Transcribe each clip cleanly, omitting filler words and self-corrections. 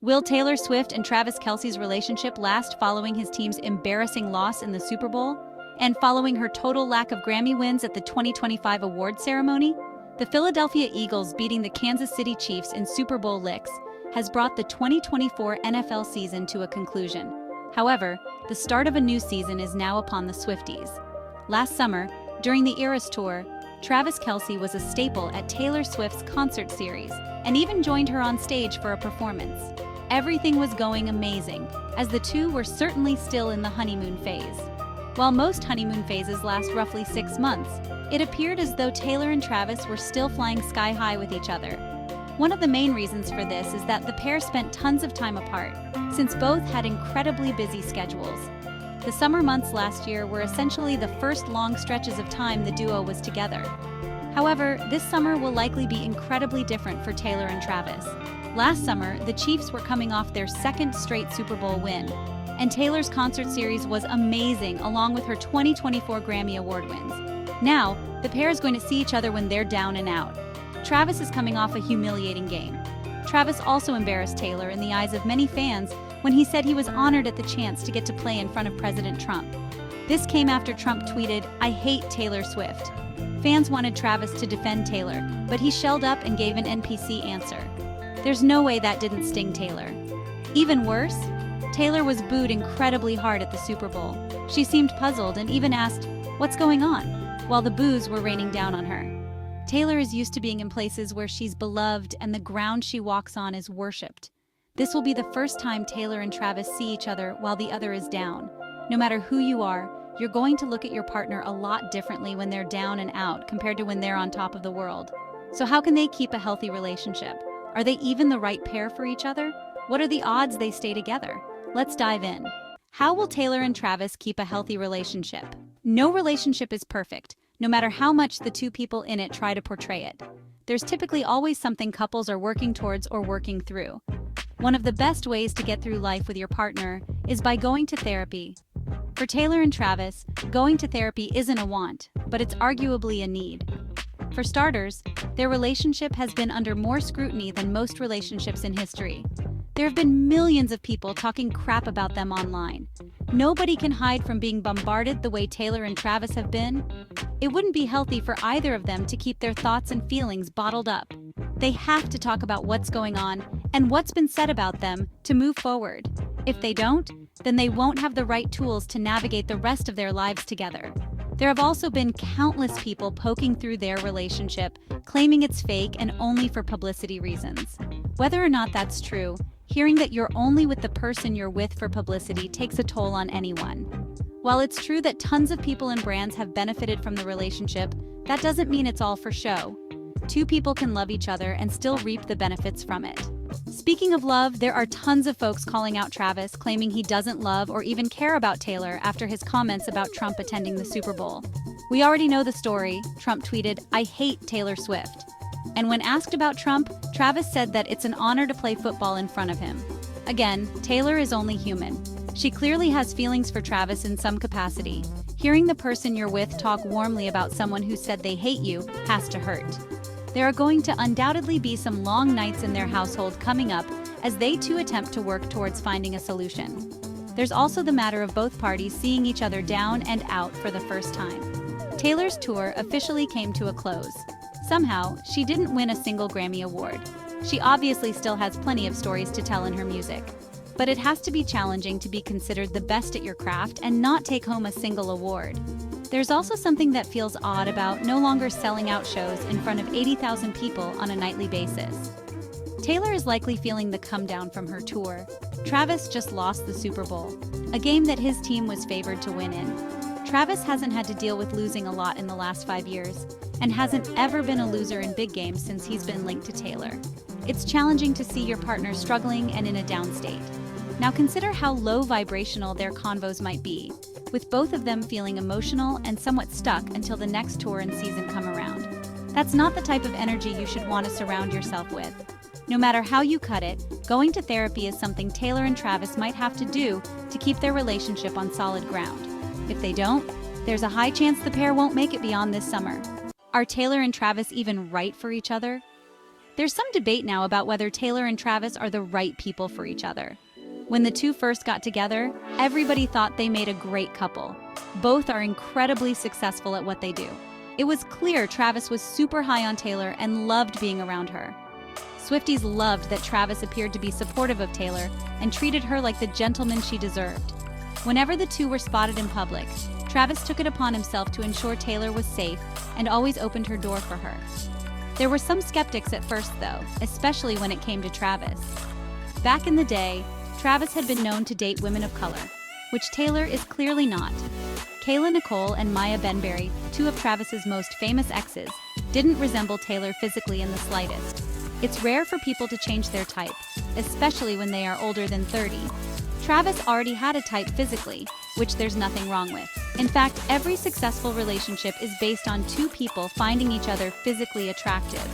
Will Taylor Swift and Travis Kelce's relationship last following his team's embarrassing loss in the Super Bowl? And following her total lack of Grammy wins at the 2025 award ceremony? The Philadelphia Eagles beating the Kansas City Chiefs in Super Bowl licks has brought the 2024 NFL season to a conclusion. However, the start of a new season is now upon the Swifties. Last summer, during the Eras Tour, Travis Kelce was a staple at Taylor Swift's concert series and even joined her on stage for a performance. Everything was going amazing, as the two were certainly still in the honeymoon phase. While most honeymoon phases last roughly 6 months, it appeared as though Taylor and Travis were still flying sky high with each other. One of the main reasons for this is that the pair spent tons of time apart, since both had incredibly busy schedules. The summer months last year were essentially the first long stretches of time the duo was together. However, this summer will likely be incredibly different for Taylor and Travis. Last summer, the Chiefs were coming off their second straight Super Bowl win, and Taylor's concert series was amazing along with her 2024 Grammy Award wins. Now, the pair is going to see each other when they're down and out. Travis is coming off a humiliating game. Travis also embarrassed Taylor in the eyes of many fans when he said he was honored at the chance to get to play in front of President Trump. This came after Trump tweeted, "I hate Taylor Swift." Fans wanted Travis to defend Taylor, but he shelled up and gave an NPC answer. There's no way that didn't sting Taylor. Even worse, Taylor was booed incredibly hard at the Super Bowl. She seemed puzzled and even asked, "What's going on?" while the boos were raining down on her. Taylor is used to being in places where she's beloved and the ground she walks on is worshipped. This will be the first time Taylor and Travis see each other while the other is down. No matter who you are, you're going to look at your partner a lot differently when they're down and out compared to when they're on top of the world. So how can they keep a healthy relationship? Are they even the right pair for each other? What are the odds they stay together? Let's dive in. How will Taylor and Travis keep a healthy relationship? No relationship is perfect, no matter how much the two people in it try to portray it. There's typically always something couples are working towards or working through. One of the best ways to get through life with your partner is by going to therapy. For Taylor and Travis, going to therapy isn't a want, but it's arguably a need. For starters, their relationship has been under more scrutiny than most relationships in history. There have been millions of people talking crap about them online. Nobody can hide from being bombarded the way Taylor and Travis have been. It wouldn't be healthy for either of them to keep their thoughts and feelings bottled up. They have to talk about what's going on and what's been said about them to move forward. If they don't, then they won't have the right tools to navigate the rest of their lives together. There have also been countless people poking through their relationship, claiming it's fake and only for publicity reasons. Whether or not that's true, hearing that you're only with the person you're with for publicity takes a toll on anyone. While it's true that tons of people and brands have benefited from the relationship, that doesn't mean it's all for show. Two people can love each other and still reap the benefits from it. Speaking of love, there are tons of folks calling out Travis, claiming he doesn't love or even care about Taylor after his comments about Trump attending the Super Bowl. We already know the story. Trump tweeted, "I hate Taylor Swift." And when asked about Trump, Travis said that it's an honor to play football in front of him. Again, Taylor is only human. She clearly has feelings for Travis in some capacity. Hearing the person you're with talk warmly about someone who said they hate you has to hurt. There are going to undoubtedly be some long nights in their household coming up as they too attempt to work towards finding a solution. There's also the matter of both parties seeing each other down and out for the first time. Taylor's tour officially came to a close. Somehow, she didn't win a single Grammy Award. She obviously still has plenty of stories to tell in her music. But it has to be challenging to be considered the best at your craft and not take home a single award. There's also something that feels odd about no longer selling out shows in front of 80,000 people on a nightly basis. Taylor is likely feeling the come down from her tour. Travis just lost the Super Bowl, a game that his team was favored to win in. Travis hasn't had to deal with losing a lot in the last 5 years, and hasn't ever been a loser in big games since he's been linked to Taylor. It's challenging to see your partner struggling and in a down state. Now consider how low vibrational their convos might be, with both of them feeling emotional and somewhat stuck until the next tour and season come around. That's not the type of energy you should want to surround yourself with. No matter how you cut it, going to therapy is something Taylor and Travis might have to do to keep their relationship on solid ground. If they don't, there's a high chance the pair won't make it beyond this summer. Are Taylor and Travis even right for each other? There's some debate now about whether Taylor and Travis are the right people for each other. When the two first got together, everybody thought they made a great couple. Both are incredibly successful at what they do. It was clear Travis was super high on Taylor and loved being around her. Swifties loved that Travis appeared to be supportive of Taylor and treated her like the gentleman she deserved. Whenever the two were spotted in public, Travis took it upon himself to ensure Taylor was safe and always opened her door for her. There were some skeptics at first, though, especially when it came to Travis. Back in the day, Travis had been known to date women of color, which Taylor is clearly not. Kayla Nicole and Maya Benberry, two of Travis's most famous exes, didn't resemble Taylor physically in the slightest. It's rare for people to change their type, especially when they are older than 30. Travis already had a type physically, which there's nothing wrong with. In fact, every successful relationship is based on two people finding each other physically attractive.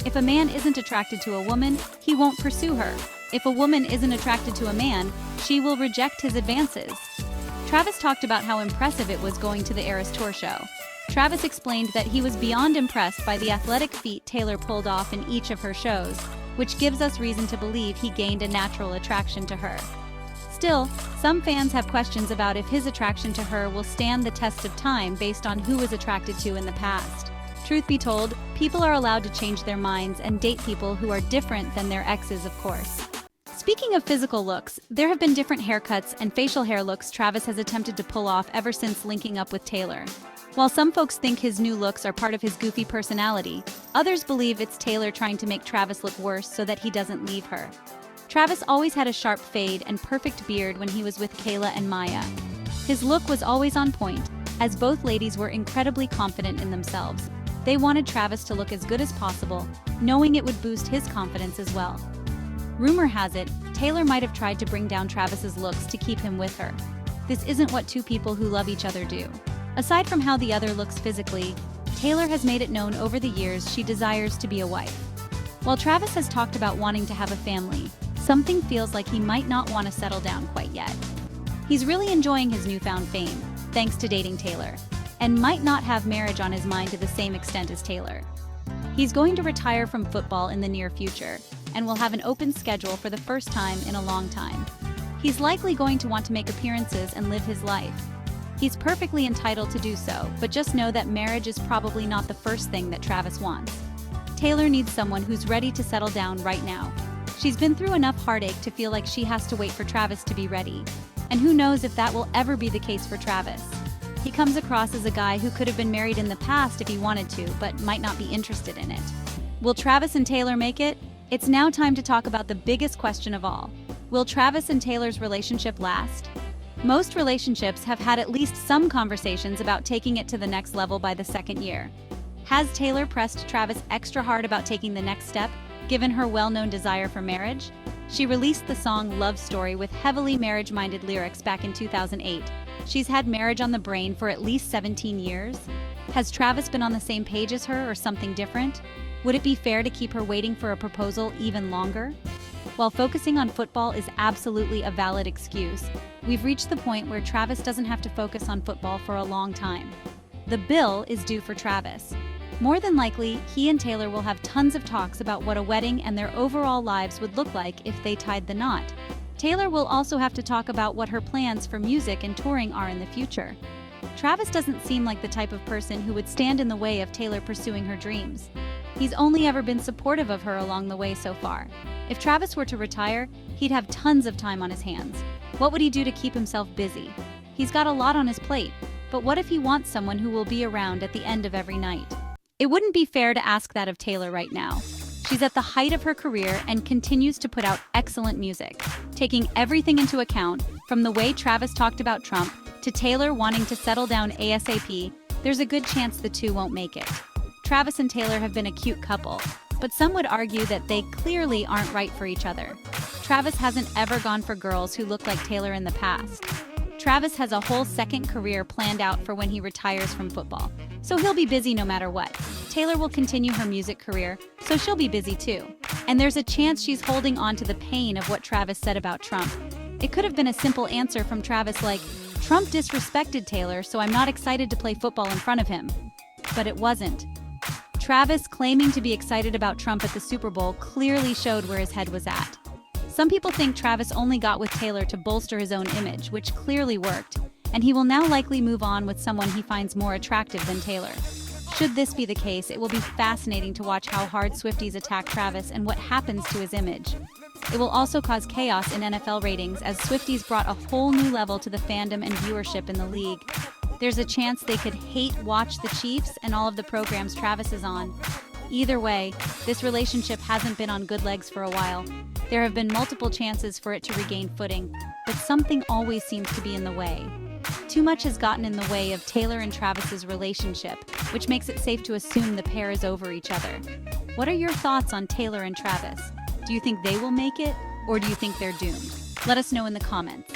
If a man isn't attracted to a woman, he won't pursue her. If a woman isn't attracted to a man, she will reject his advances. Travis talked about how impressive it was going to the Eras Tour show. Travis explained that he was beyond impressed by the athletic feat Taylor pulled off in each of her shows, which gives us reason to believe he gained a natural attraction to her. Still, some fans have questions about if his attraction to her will stand the test of time based on who was attracted to in the past. Truth be told, people are allowed to change their minds and date people who are different than their exes, of course. Speaking of physical looks, there have been different haircuts and facial hair looks Travis has attempted to pull off ever since linking up with Taylor. While some folks think his new looks are part of his goofy personality, others believe it's Taylor trying to make Travis look worse so that he doesn't leave her. Travis always had a sharp fade and perfect beard when he was with Kayla and Maya. His look was always on point, as both ladies were incredibly confident in themselves. They wanted Travis to look as good as possible, knowing it would boost his confidence as well. Rumor has it, Taylor might have tried to bring down Travis's looks to keep him with her. This isn't what two people who love each other do. Aside from how the other looks physically, Taylor has made it known over the years she desires to be a wife. While Travis has talked about wanting to have a family, something feels like he might not want to settle down quite yet. He's really enjoying his newfound fame, thanks to dating Taylor, and might not have marriage on his mind to the same extent as Taylor. He's going to retire from football in the near future, and will have an open schedule for the first time in a long time. He's likely going to want to make appearances and live his life. He's perfectly entitled to do so, but just know that marriage is probably not the first thing that Travis wants. Taylor needs someone who's ready to settle down right now. She's been through enough heartache to feel like she has to wait for Travis to be ready. And who knows if that will ever be the case for Travis. He comes across as a guy who could have been married in the past if he wanted to, but might not be interested in it. Will Travis and Taylor make it? It's now time to talk about the biggest question of all. Will Travis and Taylor's relationship last? Most relationships have had at least some conversations about taking it to the next level by the second year. Has Taylor pressed Travis extra hard about taking the next step, given her well-known desire for marriage? She released the song Love Story with heavily marriage-minded lyrics back in 2008. She's had marriage on the brain for at least 17 years. Has Travis been on the same page as her or something different? Would it be fair to keep her waiting for a proposal even longer? While focusing on football is absolutely a valid excuse, we've reached the point where Travis doesn't have to focus on football for a long time. The bill is due for Travis. More than likely, he and Taylor will have tons of talks about what a wedding and their overall lives would look like if they tied the knot. Taylor will also have to talk about what her plans for music and touring are in the future. Travis doesn't seem like the type of person who would stand in the way of Taylor pursuing her dreams. He's only ever been supportive of her along the way so far. If Travis were to retire, he'd have tons of time on his hands. What would he do to keep himself busy? He's got a lot on his plate, but what if he wants someone who will be around at the end of every night? It wouldn't be fair to ask that of Taylor right now. She's at the height of her career and continues to put out excellent music. Taking everything into account, from the way Travis talked about Trump to Taylor wanting to settle down ASAP, there's a good chance the two won't make it. Travis and Taylor have been a cute couple, but some would argue that they clearly aren't right for each other. Travis hasn't ever gone for girls who look like Taylor in the past. Travis has a whole second career planned out for when he retires from football, so he'll be busy no matter what. Taylor will continue her music career, so she'll be busy too. And there's a chance she's holding on to the pain of what Travis said about Trump. It could have been a simple answer from Travis like, "Trump disrespected Taylor, so I'm not excited to play football in front of him." But it wasn't. Travis claiming to be excited about Trump at the Super Bowl clearly showed where his head was at. Some people think Travis only got with Taylor to bolster his own image, which clearly worked, and he will now likely move on with someone he finds more attractive than Taylor. Should this be the case, it will be fascinating to watch how hard Swifties attack Travis and what happens to his image. It will also cause chaos in NFL ratings as Swifties brought a whole new level to the fandom and viewership in the league. There's a chance they could hate watch the Chiefs and all of the programs Travis is on. Either way, this relationship hasn't been on good legs for a while. There have been multiple chances for it to regain footing, but something always seems to be in the way. Too much has gotten in the way of Taylor and Travis's relationship, which makes it safe to assume the pair is over each other. What are your thoughts on Taylor and Travis? Do you think they will make it, or do you think they're doomed? Let us know in the comments.